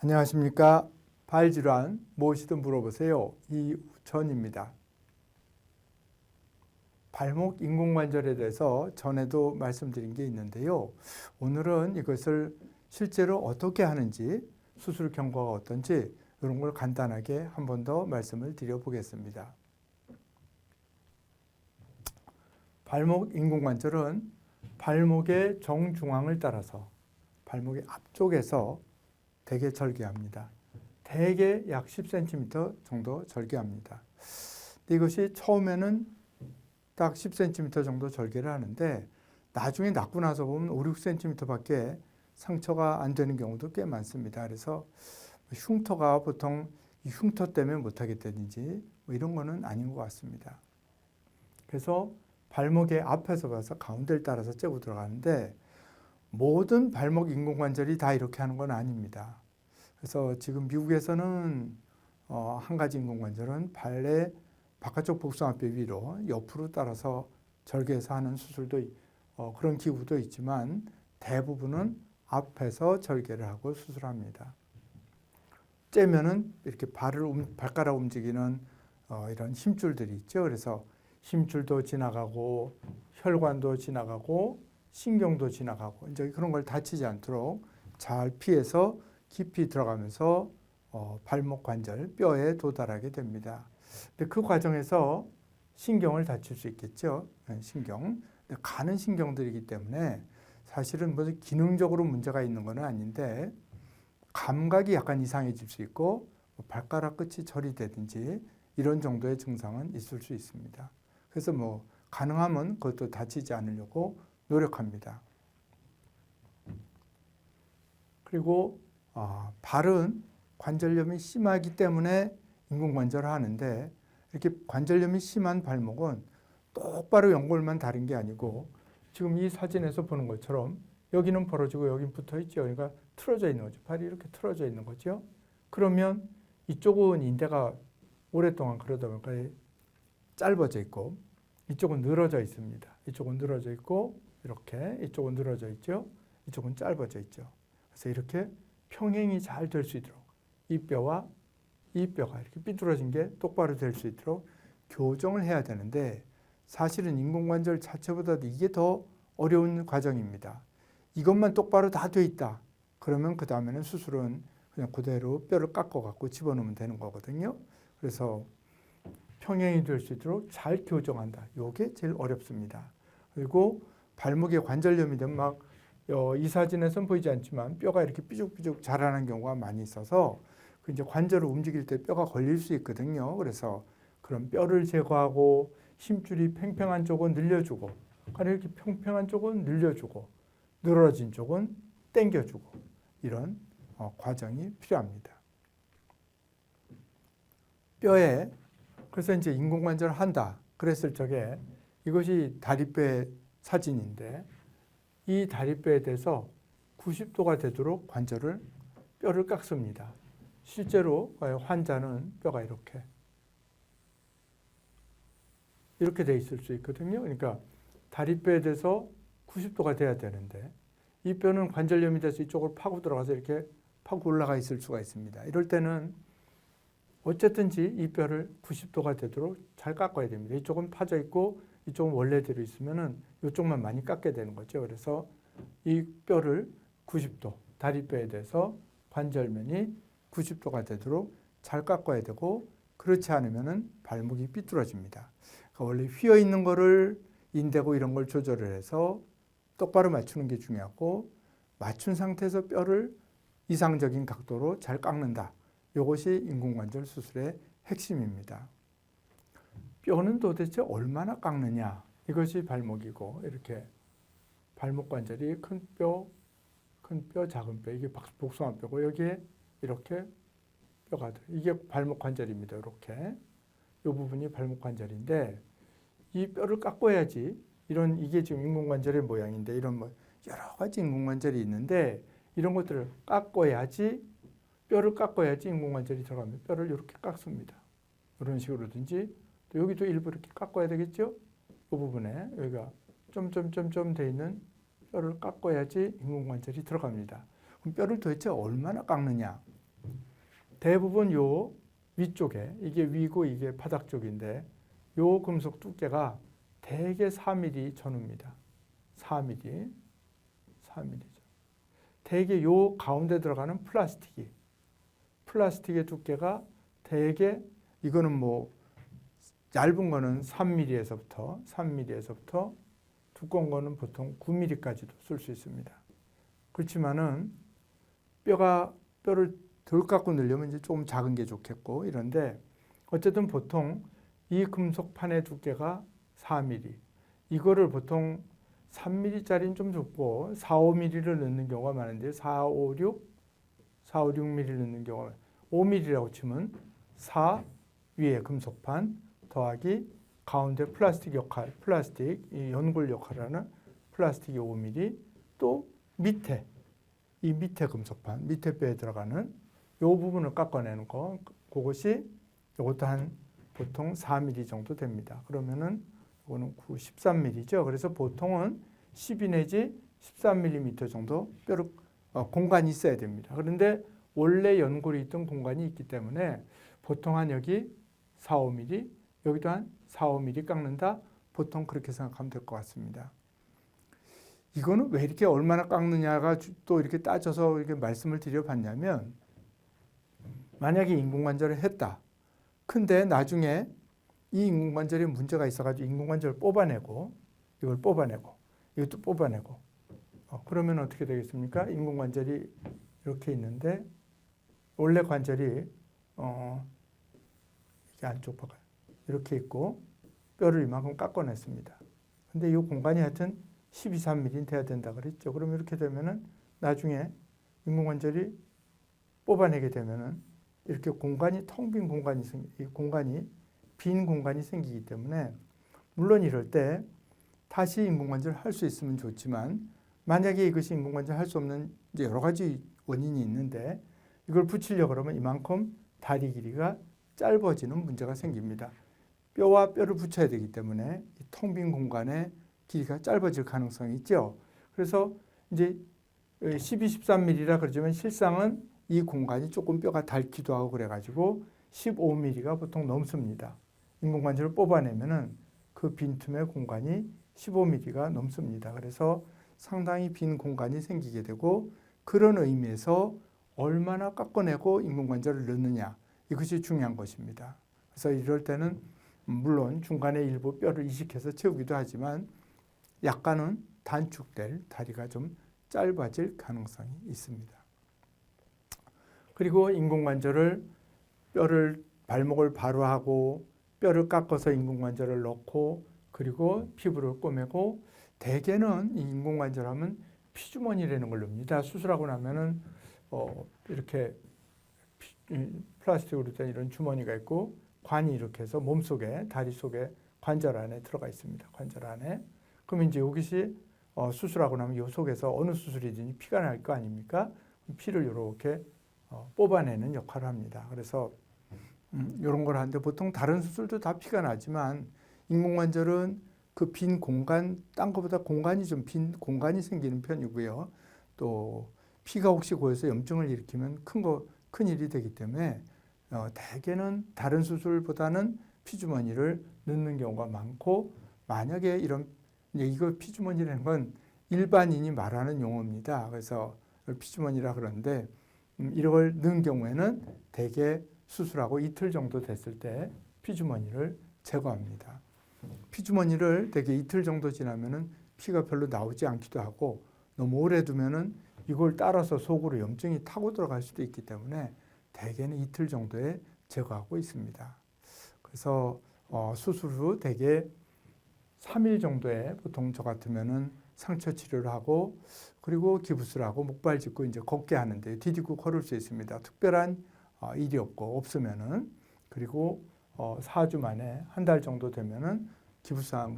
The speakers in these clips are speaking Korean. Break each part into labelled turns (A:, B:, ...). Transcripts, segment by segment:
A: 안녕하십니까. 발질환 무엇이든 물어보세요. 이우천입니다. 발목 인공관절에 대해서 전에도 말씀드린 게 있는데요. 오늘은 이것을 실제로 어떻게 하는지, 수술 경과가 어떤지 이런 걸 간단하게 한 번 더 말씀을 드려보겠습니다. 발목 인공관절은 발목의 정중앙을 따라서 발목의 앞쪽에서 대개 절개합니다. 대개 약 10cm 정도 절개합니다. 이것이 처음에는 딱 10cm 정도 절개를 하는데 나중에 낫고 나서 보면 5, 6cm 밖에 상처가 안 되는 경우도 꽤 많습니다. 그래서 흉터가 보통 이 흉터 때문에 못하겠다든지 뭐 이런 거는 아닌 것 같습니다. 그래서 발목의 앞에서 봐서 가운데를 따라서 째고 들어가는데 모든 발목 인공관절이 다 이렇게 하는 건 아닙니다. 그래서 지금 미국에서는 한 가지 인공관절은 발의 바깥쪽 복숭아뼈 위로 옆으로 따라서 절개해서 하는 수술도 그런 기구도 있지만 대부분은 앞에서 절개를 하고 수술합니다. 째면은 이렇게 발가락 움직이는 이런 힘줄들이 있죠. 그래서 힘줄도 지나가고 혈관도 지나가고 신경도 지나가고 이제 그런 걸 다치지 않도록 잘 피해서 깊이 들어가면서 발목 관절 뼈에 도달하게 됩니다. 근데 그 과정에서 신경을 다칠 수 있겠죠. 신경. 근데 가는 신경들이기 때문에 사실은 뭐 기능적으로 문제가 있는 건 아닌데 감각이 약간 이상해질 수 있고 발가락 끝이 절이 되든지 이런 정도의 증상은 있을 수 있습니다. 그래서 뭐 가능하면 그것도 다치지 않으려고 노력합니다. 그리고 발은 관절염이 심하기 때문에 인공관절을 하는데 이렇게 관절염이 심한 발목은 똑바로 연골만 다른 게 아니고 지금 이 사진에서 보는 것처럼 여기는 벌어지고 여기는 붙어 있죠. 그러니까 틀어져 있는 거죠. 발이 이렇게 틀어져 있는 거죠. 그러면 이쪽은 인대가 오랫동안 그러다 보니까 짧아져 있고 이쪽은 늘어져 있습니다. 이쪽은 늘어져 있고 이렇게 이쪽은 늘어져 있죠. 이쪽은 짧아져 있죠. 그래서 이렇게 평행이 잘 될 수 있도록 이 뼈와 이 뼈가 이렇게 삐뚤어진 게 똑바로 될 수 있도록 교정을 해야 되는데 사실은 인공관절 자체보다도 이게 더 어려운 과정입니다. 이것만 똑바로 다 돼 있다. 그러면 그 다음에는 수술은 그냥 그대로 뼈를 깎아갖고 집어넣으면 되는 거거든요. 그래서 평행이 될 수 있도록 잘 교정한다. 이게 제일 어렵습니다. 그리고 발목에 관절염이 되면 막 이 사진에서는 보이지 않지만 뼈가 이렇게 삐죽삐죽 자라는 경우가 많이 있어서 이제 관절을 움직일 때 뼈가 걸릴 수 있거든요. 그래서 그런 뼈를 제거하고 힘줄이 팽팽한 쪽은 늘려주고 이렇게 평평한 쪽은 늘려주고 늘어진 쪽은 당겨주고 이런 과정이 필요합니다. 뼈에 그래서 이제 인공관절을 한다 그랬을 적에 이것이 다리뼈의 사진인데 이 다리뼈에 대해서 90도가 되도록 뼈를 깎습니다. 실제로 환자는 뼈가 이렇게 돼 있을 수 있거든요. 그러니까 다리뼈에 대해서 90도가 돼야 되는데 이 뼈는 관절염이 돼서 이쪽으로 파고 들어가서 이렇게 파고 올라가 있을 수가 있습니다. 이럴 때는 어쨌든지 이 뼈를 90도가 되도록 잘 깎아야 됩니다. 이쪽은 파져 있고 이쪽은 원래대로 있으면은 이쪽만 많이 깎게 되는 거죠. 그래서 이 뼈를 90도, 다리뼈에 대해서 관절면이 90도가 되도록 잘 깎아야 되고 그렇지 않으면은 발목이 삐뚤어집니다. 그러니까 원래 휘어 있는 거를 인대고 이런 걸 조절을 해서 똑바로 맞추는 게 중요하고 맞춘 상태에서 뼈를 이상적인 각도로 잘 깎는다. 이것이 인공관절 수술의 핵심입니다. 뼈는 도대체 얼마나 깎느냐 이것이 발목이고 이렇게 발목 관절이 큰 뼈, 작은 뼈 이게 복숭아뼈고 여기에 이렇게 뼈가 이게 발목 관절입니다. 이렇게 이 부분이 발목 관절인데 이 뼈를 깎아야지 이게 지금 인공관절의 모양인데 이런 뭐 여러 가지 인공관절이 있는데 이런 것들을 깎아야지 뼈를 깎아야지 인공관절이 들어가면 뼈를 이렇게 깎습니다. 이런 식으로든지 또 여기도 일부 이렇게 깎아야 되겠죠? 이 부분에 여기가 점점점점 돼 있는 뼈를 깎아야지 인공관절이 들어갑니다. 그럼 뼈를 도대체 얼마나 깎느냐? 대부분 요 위쪽에 이게 위고 이게 바닥 쪽인데 요 금속 두께가 대개 4mm 전후입니다. 4mm 죠. 대개 요 가운데 들어가는 플라스틱의 두께가 대개 이거는 뭐 얇은 거는 3mm에서부터 두꺼운 거는 보통 9mm까지도 쓸 수 있습니다. 그렇지만은 뼈를 덜 갖고 넣으려면 이제 조금 작은 게 좋겠고 이런데 어쨌든 보통 이 금속판의 두께가 4mm. 이거를 보통 3mm짜리는 좀 적고 4, 5mm를 넣는 경우가 많은데 4, 5, 6mm를 넣는 경우가 5mm라고 치면 4 위에 금속판 더하기 가운데 플라스틱 이 연골 역할을 하는 플라스틱이 5mm 또 이 밑에 금속판, 밑에 뼈에 들어가는 요 부분을 깎아내는 거 그것이 이것도 한 보통 4mm 정도 됩니다. 그러면은 이거는 13mm죠. 그래서 보통은 12 내지 13mm 정도 뼈를 공간이 있어야 됩니다. 그런데 원래 연골이 있던 공간이 있기 때문에 보통 한 여기 4, 5mm, 여기도 한 4, 5mm 깎는다. 보통 그렇게 생각하면 될 것 같습니다. 이거는 왜 이렇게 얼마나 깎느냐가 또 이렇게 따져서 이렇게 말씀을 드려봤냐면 만약에 인공관절을 했다. 근데 나중에 이 인공관절에 문제가 있어가지고 인공관절을 이것도 뽑아내고 그러면 어떻게 되겠습니까? 인공관절이 이렇게 있는데 원래 관절이 이게 안쪽 봐봐요. 이렇게 있고 뼈를 이만큼 깎아냈습니다. 근데 이 공간이 하여튼 12, 3mm 돼야 된다 그랬죠. 그러면 이렇게 되면은 나중에 인공관절이 뽑아내게 되면은 이렇게 텅 빈 빈 공간이 생기기 때문에 물론 이럴 때 다시 인공관절을 할 수 있으면 좋지만 만약에 이것이 인공관절 할 수 없는 이제 여러 가지 원인이 있는데 이걸 붙이려고 그러면 이만큼 다리 길이가 짧아지는 문제가 생깁니다. 뼈와 뼈를 붙여야 되기 때문에 텅 빈 공간에 길이가 짧아질 가능성이 있죠. 그래서 이제 12, 13mm라 그러지만 실상은 이 공간이 조금 뼈가 닳기도 하고 그래가지고 15mm가 보통 넘습니다. 인공관절을 뽑아내면은 그 빈틈의 공간이 15mm가 넘습니다. 그래서 상당히 빈 공간이 생기게 되고 그런 의미에서 얼마나 깎아내고 인공관절을 넣느냐 이것이 중요한 것입니다. 그래서 이럴 때는 물론 중간에 일부 뼈를 이식해서 채우기도 하지만 약간은 단축될 다리가 좀 짧아질 가능성이 있습니다. 그리고 인공관절을 발목을 바로 하고 뼈를 깎아서 인공관절을 넣고 그리고 피부를 꼬매고 대개는 이 인공관절 하면 피주머니라는 걸 넣습니다. 수술하고 나면은 이렇게 플라스틱으로 된 이런 주머니가 있고 관이 이렇게 해서 몸속에 다리 속에 관절 안에 들어가 있습니다. 관절 안에. 그러면 이제 이것이 수술하고 나면 이 속에서 어느 수술이든지 피가 날 거 아닙니까? 피를 이렇게 뽑아내는 역할을 합니다. 그래서 이런 걸 하는데 보통 다른 수술도 다 피가 나지만 인공관절은 그 빈 공간, 딴 것보다 공간이 좀 빈 공간이 생기는 편이고요. 또 피가 혹시 고여서 염증을 일으키면 큰 일이 되기 때문에 대개는 다른 수술보다는 피주머니를 넣는 경우가 많고 만약에 이거 피주머니라는 건 일반인이 말하는 용어입니다. 그래서 피주머니라 그러는데 이걸 넣은 경우에는 대개 수술하고 이틀 정도 됐을 때 피주머니를 제거합니다. 피주머니를 대개 이틀 정도 지나면은 피가 별로 나오지 않기도 하고 너무 오래 두면은 이걸 따라서 속으로 염증이 타고 들어갈 수도 있기 때문에 대개는 이틀 정도에 제거하고 있습니다. 그래서 수술 후 대개 3일 정도에 보통 저 같으면은 상처 치료를 하고 그리고 기부스를 하고 목발 짚고 이제 걷게 하는데 디디고 걸을 수 있습니다. 특별한 일이 없으면은 그리고 4주 만에 한 달 정도 되면은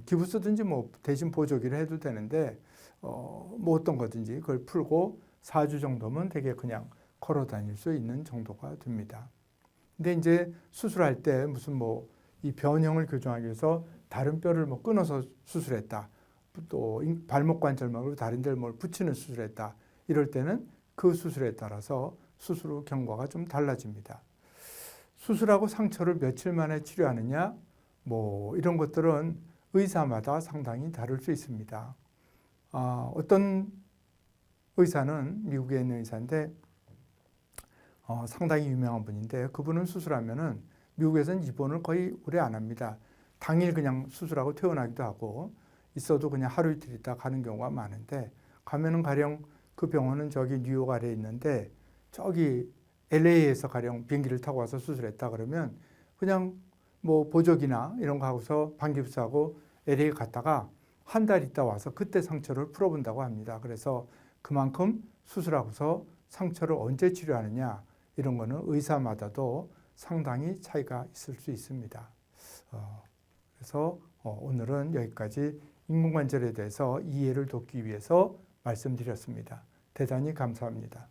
A: 기부스든지 뭐 대신 보조기를 해도 되는데 뭐 어떤 거든지 그걸 풀고 4주 정도면 되게 그냥 걸어 다닐 수 있는 정도가 됩니다. 근데 이제 수술할 때 무슨 뭐 이 변형을 교정하기 위해서 다른 뼈를 뭐 끊어서 수술했다. 또 발목 관절 말고 다른 데를 뭘 붙이는 수술했다. 이럴 때는 그 수술에 따라서 수술 후 경과가 좀 달라집니다. 수술하고 상처를 며칠 만에 치료하느냐, 뭐 이런 것들은 의사마다 상당히 다를 수 있습니다. 어떤 의사는 미국에 있는 의사인데 상당히 유명한 분인데 그분은 수술하면은 미국에서는 입원을 거의 오래 안 합니다. 당일 그냥 수술하고 퇴원하기도 하고 있어도 그냥 하루 이틀 있다 가는 경우가 많은데 가면은 가령 그 병원은 저기 뉴욕 아래에 있는데 저기 LA에서 가령 비행기를 타고 와서 수술했다 그러면 그냥 뭐 보조기나 이런 거 하고서 방깁스하고 LA 갔다가 한 달 있다 와서 그때 상처를 풀어본다고 합니다. 그래서 그만큼 수술하고서 상처를 언제 치료하느냐 이런 거는 의사마다도 상당히 차이가 있을 수 있습니다. 그래서 오늘은 여기까지 인공관절에 대해서 이해를 돕기 위해서 말씀드렸습니다. 대단히 감사합니다.